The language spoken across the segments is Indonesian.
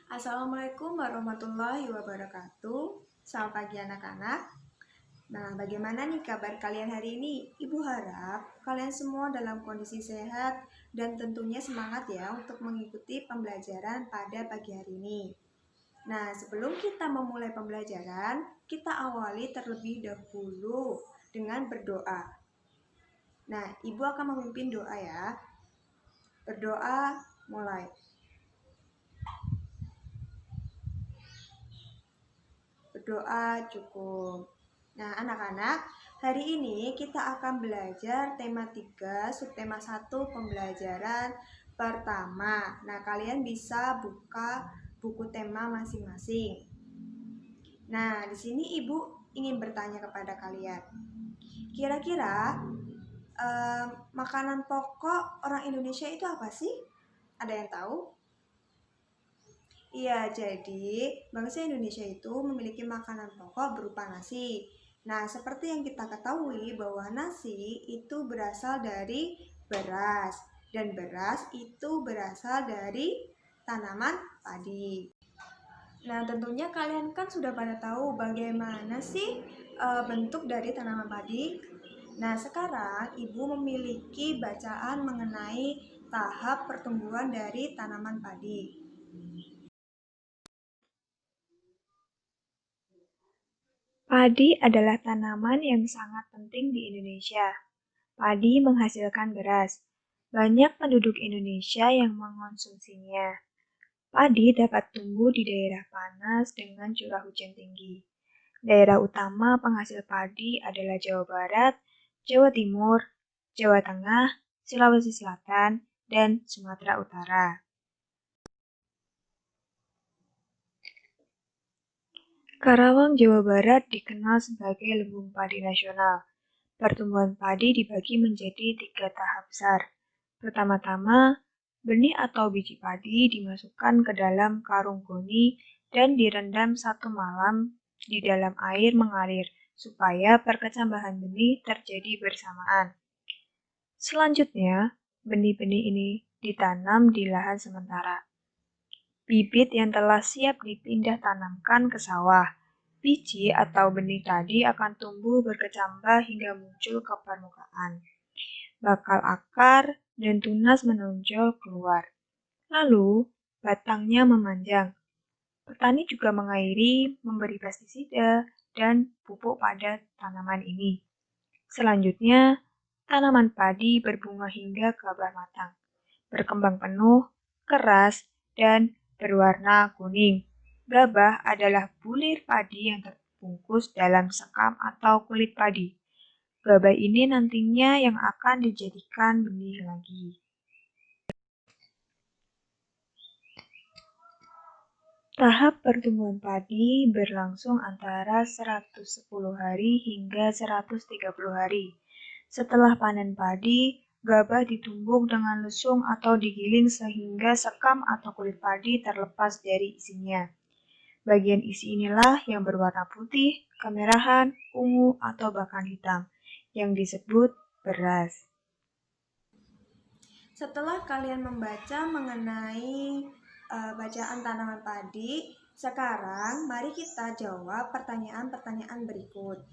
Assalamualaikum warahmatullahi wabarakatuh. Selamat pagi anak-anak. Nah, bagaimana nih kabar kalian hari ini? Ibu harap kalian semua dalam kondisi sehat dan tentunya semangat ya untuk mengikuti pembelajaran pada pagi hari ini. Nah, sebelum kita memulai pembelajaran, kita awali terlebih dahulu dengan berdoa. Nah, Ibu akan memimpin doa ya. Berdoa mulai. Berdoa cukup. Nah, anak-anak, hari ini kita akan belajar tema 3, subtema 1 pembelajaran pertama. Nah, kalian bisa buka buku tema masing-masing. Nah, di sini Ibu ingin bertanya kepada kalian. Kira-kira makanan pokok orang Indonesia itu apa sih? Ada yang tahu? Iya, jadi bangsa Indonesia itu memiliki makanan pokok berupa nasi. Nah, seperti yang kita ketahui bahwa nasi itu berasal dari beras dan beras itu berasal dari tanaman padi. Nah, tentunya kalian kan sudah pada tahu bagaimana sih bentuk dari tanaman padi. Nah, sekarang Ibu memiliki bacaan mengenai tahap pertumbuhan dari tanaman padi. Padi adalah tanaman yang sangat penting di Indonesia. Padi menghasilkan beras. Banyak penduduk Indonesia yang mengonsumsinya. Padi dapat tumbuh di daerah panas dengan curah hujan tinggi. Daerah utama penghasil padi adalah Jawa Barat, Jawa Timur, Jawa Tengah, Sulawesi Selatan, dan Sumatera Utara. Karawang, Jawa Barat dikenal sebagai lumbung padi nasional. Pertumbuhan padi dibagi menjadi 3 tahap besar. Pertama-tama, benih atau biji padi dimasukkan ke dalam karung goni dan direndam 1 malam di dalam air mengalir supaya perkecambahan benih terjadi bersamaan. Selanjutnya, benih-benih ini ditanam di lahan sementara. Bibit yang telah siap dipindah tanamkan ke sawah. Biji atau benih tadi akan tumbuh berkecambah hingga muncul ke permukaan. Bakal akar dan tunas menonjol keluar. Lalu, batangnya memanjang. Petani juga mengairi, memberi pestisida, dan pupuk pada tanaman ini. Selanjutnya, tanaman padi berbunga hingga gabah matang, berkembang penuh, keras, dan berwarna kuning. Gabah adalah bulir padi yang terbungkus dalam sekam atau kulit padi. Gabah ini nantinya yang akan dijadikan benih lagi. Tahap pertumbuhan padi berlangsung antara 110 hari hingga 130 hari. Setelah panen padi, gabah ditumbuk dengan lesung atau digiling sehingga sekam atau kulit padi terlepas dari isinya. Bagian isi inilah yang berwarna putih, kemerahan, ungu, atau bahkan hitam, yang disebut beras. Setelah kalian membaca mengenai bacaan tanaman padi, sekarang mari kita jawab pertanyaan-pertanyaan berikut.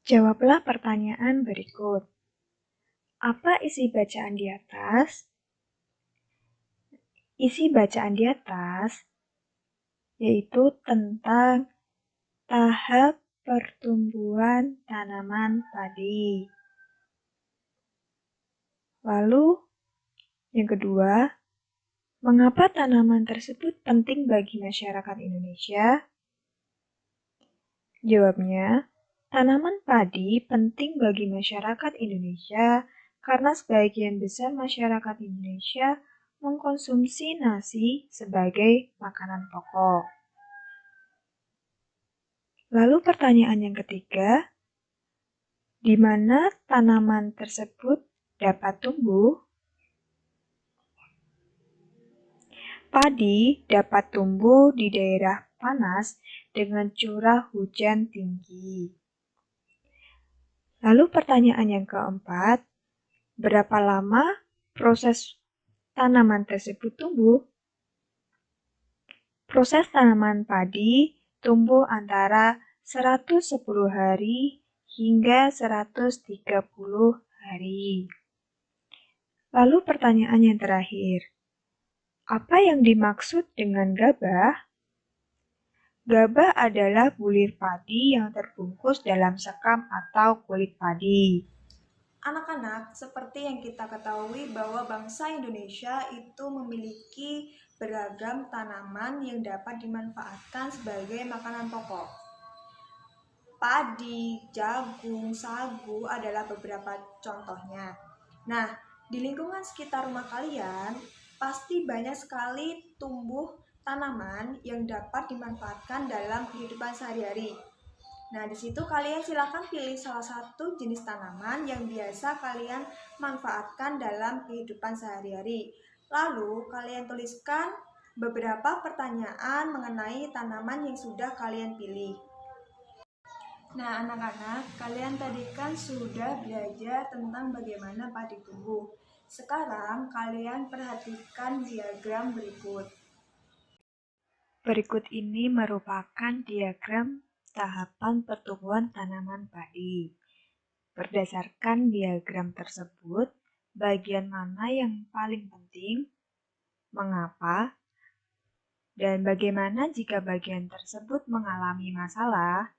Jawablah pertanyaan berikut. Apa isi bacaan di atas? Isi bacaan di atas yaitu tentang tahap pertumbuhan tanaman padi. Lalu, yang kedua, mengapa tanaman tersebut penting bagi masyarakat Indonesia? Jawabnya, tanaman padi penting bagi masyarakat Indonesia karena sebagian besar masyarakat Indonesia mengkonsumsi nasi sebagai makanan pokok. Lalu pertanyaan yang ketiga, di mana tanaman tersebut dapat tumbuh? Padi dapat tumbuh di daerah panas dengan curah hujan tinggi. Lalu pertanyaan yang keempat, berapa lama proses tanaman tersebut tumbuh? Proses tanaman padi tumbuh antara 110 hari hingga 130 hari. Lalu pertanyaan yang terakhir, apa yang dimaksud dengan gabah? Gabah adalah bulir padi yang terbungkus dalam sekam atau kulit padi. Anak-anak, seperti yang kita ketahui bahwa bangsa Indonesia itu memiliki beragam tanaman yang dapat dimanfaatkan sebagai makanan pokok. Padi, jagung, sagu adalah beberapa contohnya. Nah, di lingkungan sekitar rumah kalian, pasti banyak sekali tumbuh tanaman yang dapat dimanfaatkan dalam kehidupan sehari-hari. Nah, di situ kalian silakan pilih salah satu jenis tanaman yang biasa kalian manfaatkan dalam kehidupan sehari-hari. Lalu, kalian tuliskan beberapa pertanyaan mengenai tanaman yang sudah kalian pilih. Nah, anak-anak, kalian tadi kan sudah belajar tentang bagaimana padi tumbuh. Sekarang, kalian perhatikan diagram berikut. Berikut ini merupakan diagram tahapan pertumbuhan tanaman padi. Berdasarkan diagram tersebut, bagian mana yang paling penting, mengapa, dan bagaimana jika bagian tersebut mengalami masalah?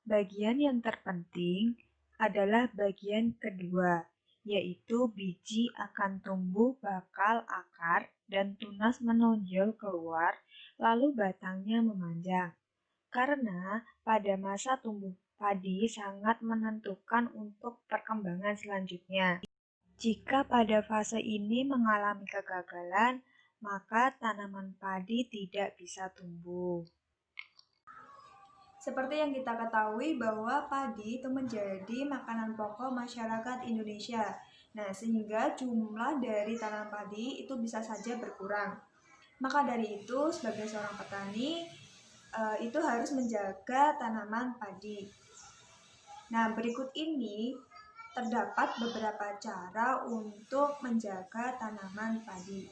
Bagian yang terpenting adalah bagian kedua, yaitu biji akan tumbuh bakal akar dan tunas menonjol keluar, lalu batangnya memanjang. Karena pada masa tumbuh padi sangat menentukan untuk perkembangan selanjutnya. Jika pada fase ini mengalami kegagalan, maka tanaman padi tidak bisa tumbuh. Seperti yang kita ketahui bahwa padi itu menjadi makanan pokok masyarakat Indonesia. Nah, sehingga jumlah dari tanaman padi itu bisa saja berkurang. Maka dari itu, sebagai seorang petani, itu harus menjaga tanaman padi. Nah, berikut ini terdapat beberapa cara untuk menjaga tanaman padi.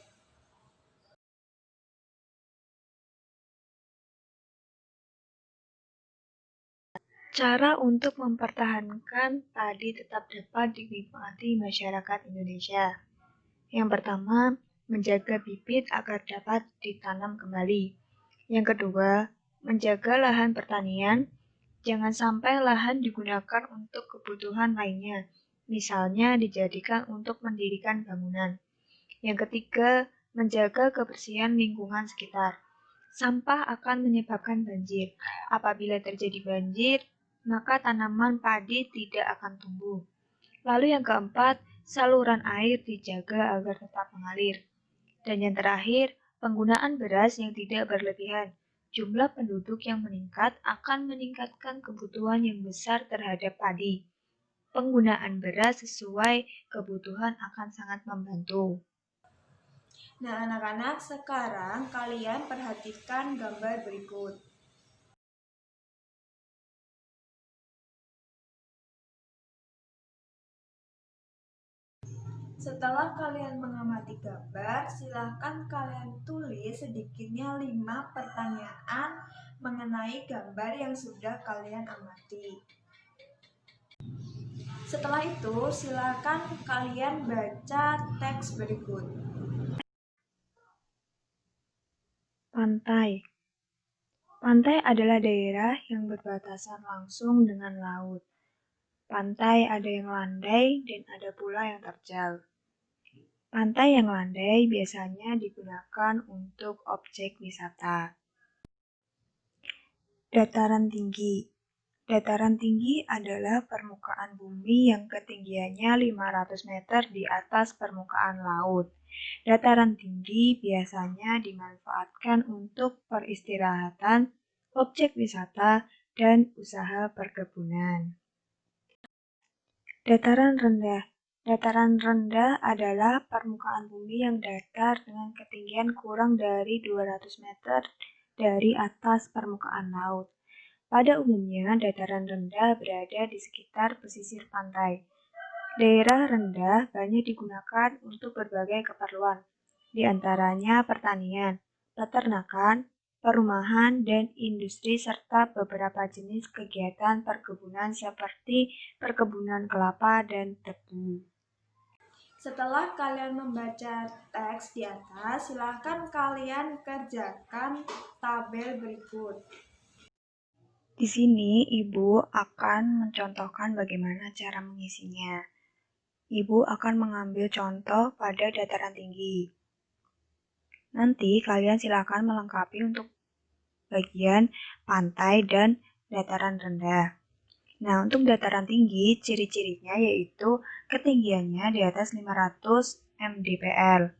Cara untuk mempertahankan padi tetap dapat dinikmati masyarakat Indonesia. Yang pertama, menjaga bibit agar dapat ditanam kembali. Yang kedua, menjaga lahan pertanian. Jangan sampai lahan digunakan untuk kebutuhan lainnya, misalnya dijadikan untuk mendirikan bangunan. Yang ketiga, menjaga kebersihan lingkungan sekitar. Sampah akan menyebabkan banjir. Apabila terjadi banjir, maka tanaman padi tidak akan tumbuh. Lalu yang keempat, saluran air dijaga agar tetap mengalir. Dan yang terakhir, penggunaan beras yang tidak berlebihan. Jumlah penduduk yang meningkat akan meningkatkan kebutuhan yang besar terhadap padi. Penggunaan beras sesuai kebutuhan akan sangat membantu. Nah, anak-anak, sekarang kalian perhatikan gambar berikut. Setelah kalian mengamati gambar, silahkan kalian tulis sedikitnya 5 pertanyaan mengenai gambar yang sudah kalian amati. Setelah itu, silahkan kalian baca teks berikut. Pantai. Pantai adalah daerah yang berbatasan langsung dengan laut. Pantai ada yang landai dan ada pula yang terjal. Pantai yang landai biasanya digunakan untuk objek wisata. Dataran tinggi. Dataran tinggi adalah permukaan bumi yang ketinggiannya 500 meter di atas permukaan laut. Dataran tinggi biasanya dimanfaatkan untuk peristirahatan, objek wisata, dan usaha perkebunan. Dataran rendah. Dataran rendah adalah permukaan bumi yang datar dengan ketinggian kurang dari 200 meter dari atas permukaan laut. Pada umumnya, dataran rendah berada di sekitar pesisir pantai. Daerah rendah banyak digunakan untuk berbagai keperluan, di antaranya pertanian, peternakan, perumahan, dan industri serta beberapa jenis kegiatan perkebunan seperti perkebunan kelapa dan tebu. Setelah kalian membaca teks di atas, silahkan kalian kerjakan tabel berikut. Di sini, Ibu akan mencontohkan bagaimana cara mengisinya. Ibu akan mengambil contoh pada dataran tinggi. Nanti kalian silakan melengkapi untuk bagian pantai dan dataran rendah. Nah, untuk dataran tinggi, ciri-cirinya yaitu ketinggiannya di atas 500 mdpl.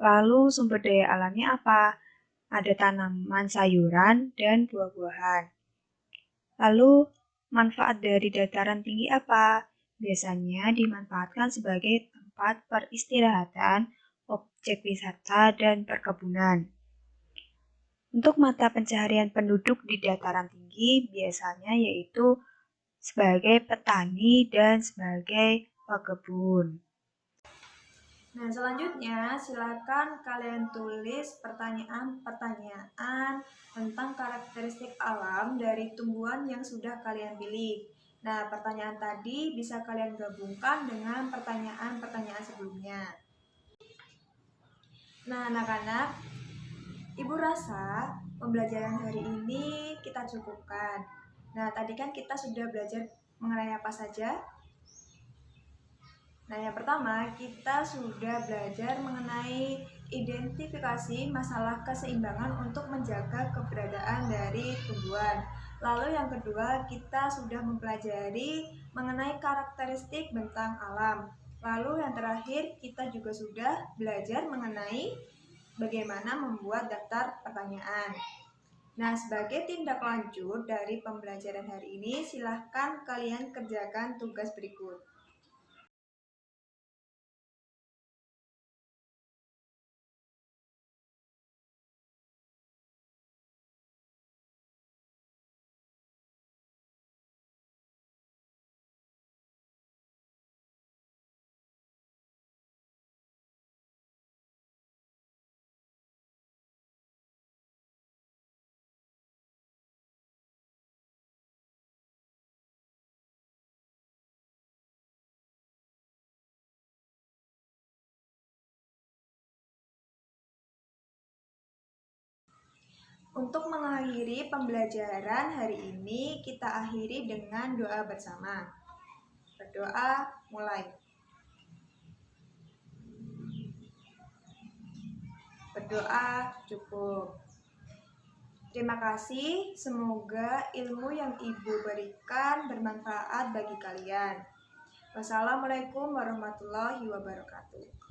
Lalu sumber daya alamnya apa? Ada tanaman sayuran dan buah-buahan. Lalu manfaat dari dataran tinggi apa? Biasanya dimanfaatkan sebagai tempat peristirahatan, objek wisata, dan perkebunan. Untuk mata pencaharian penduduk di dataran tinggi biasanya yaitu sebagai petani dan sebagai pekebun. Nah, selanjutnya silakan kalian tulis pertanyaan-pertanyaan tentang karakteristik alam dari tumbuhan yang sudah kalian pilih. Nah, pertanyaan tadi bisa kalian gabungkan dengan pertanyaan-pertanyaan sebelumnya. Nah, anak-anak, Ibu rasa pembelajaran hari ini kita cukupkan. Nah, tadi kan kita sudah belajar mengenai apa saja? Nah, yang pertama, kita sudah belajar mengenai identifikasi masalah keseimbangan untuk menjaga keberadaan dari tumbuhan. Lalu yang kedua, kita sudah mempelajari mengenai karakteristik bentang alam. Lalu yang terakhir, kita juga sudah belajar mengenai bagaimana membuat daftar pertanyaan. Nah, sebagai tindak lanjut dari pembelajaran hari ini, silahkan kalian kerjakan tugas berikut. Untuk mengakhiri pembelajaran hari ini, kita akhiri dengan doa bersama. Berdoa, mulai. Berdoa, cukup. Terima kasih, semoga ilmu yang Ibu berikan bermanfaat bagi kalian. Wassalamualaikum warahmatullahi wabarakatuh.